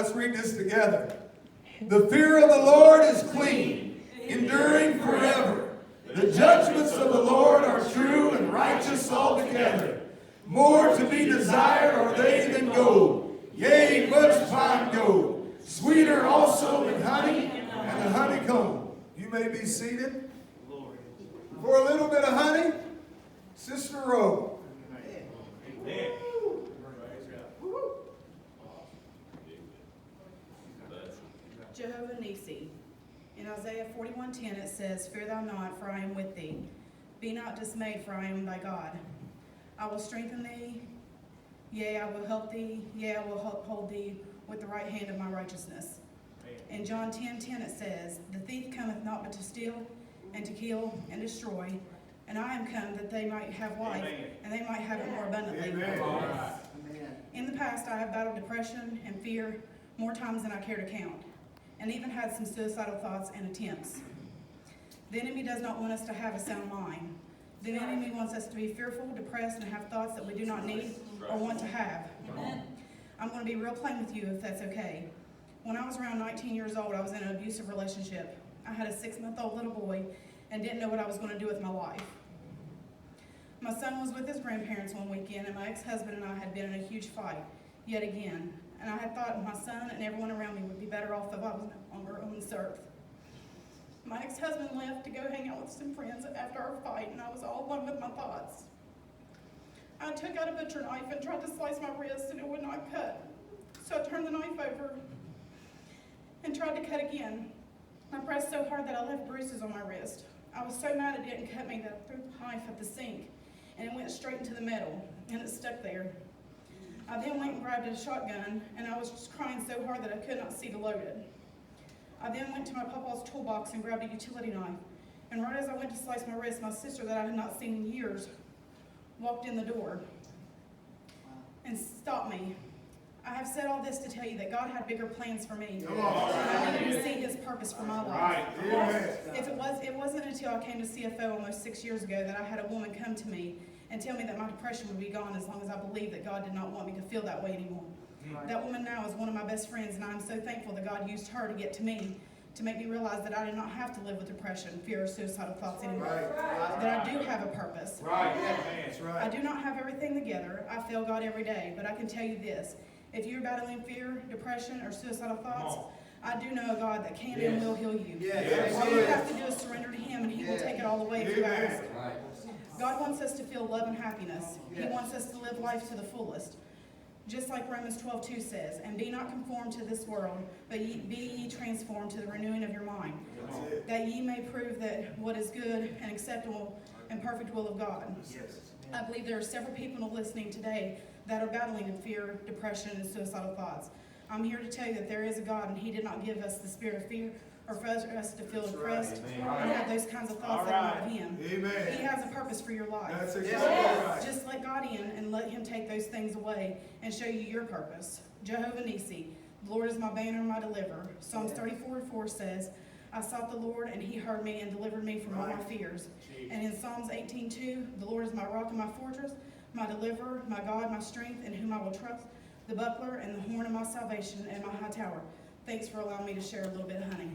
let's read this together. The fear of the Lord is clean, enduring forever. The judgments of the Lord are true and righteous altogether. More to be desired are they than gold, yea, much fine gold, sweeter also than honey and the honeycomb. You may be seated. For a little bit of honey, Sister Rowe. Amen. Jehovah Nissi. In Isaiah 41:10 it says, Fear thou not, for I am with thee. Be not dismayed, for I am thy God. I will strengthen thee, yea, I will help thee, yea, I will hold thee with the right hand of my righteousness. In John 10:10 it says, The thief cometh not but to steal, and to kill, and destroy. And I am come that they might have life, and they might have it more abundantly. Amen. In the past, I have battled depression and fear more times than I care to count, and even had some suicidal thoughts and attempts. The enemy does not want us to have a sound mind. The enemy wants us to be fearful, depressed, and have thoughts that we do not need or want to have. I'm going to be real plain with you if that's okay. When I was around 19 years old, I was in an abusive relationship. I had a 6-month-old little boy and didn't know what I was going to do with my life. My son was with his grandparents one weekend, and my ex-husband and I had been in a huge fight, yet again. And I had thought my son and everyone around me would be better off if I was no longer on this earth. My ex-husband left to go hang out with some friends after our fight, and I was all alone with my thoughts. I took out a butcher knife and tried to slice my wrist, and it would not cut. So I turned the knife over and tried to cut again. I pressed so hard that I left bruises on my wrist. I was so mad it didn't cut me that I threw the knife at the sink, and it went straight into the metal, and it stuck there. I then went and grabbed a shotgun, and I was just crying so hard that I could not see to load it. I then went to my papa's toolbox and grabbed a utility knife, and right as I went to slice my wrist, my sister that I had not seen in years walked in the door and stopped me. I have said all this to tell you that God had bigger plans for me. And I needed to see His purpose for my life. It wasn't until I came to CFO almost 6 years ago that I had a woman come to me and tell me that my depression would be gone as long as I believed that God did not want me to feel that way anymore. That woman now is one of my best friends, and I'm so thankful that God used her to get to me, to make me realize that I did not have to live with depression, fear, or suicidal thoughts anymore. That I do have a purpose. I do not have everything together. I fail God every day, but I can tell you this. If you're battling fear, depression, or suicidal thoughts, I do know a God that can and will heal you. All you have to do is surrender to Him, and He will take it all away if you ask. God wants us to feel love and happiness. He wants us to live life to the fullest. Just like Romans 12:2 says, And be not conformed to this world, but be ye transformed to the renewing of your mind, that ye may prove that what is good and acceptable and perfect will of God. I believe there are several people listening today that are battling in fear, depression, and suicidal thoughts. I'm here to tell you that there is a God, and He did not give us the spirit of fear or for us to feel depressed and have those kinds of thoughts that are not of Him. Amen. He has a purpose for your life. That's exactly right. Just let God in and let Him take those things away and show you your purpose. Jehovah Nissi, the Lord is my banner and my deliverer. Psalms 34:4 says, I sought the Lord, and He heard me and delivered me from all my fears. And in Psalms 18:2, the Lord is my rock and my fortress, my deliverer, my God, my strength, in whom I will trust, the buckler and the horn of my salvation and my high tower. Thanks for allowing me to share a little bit of honey.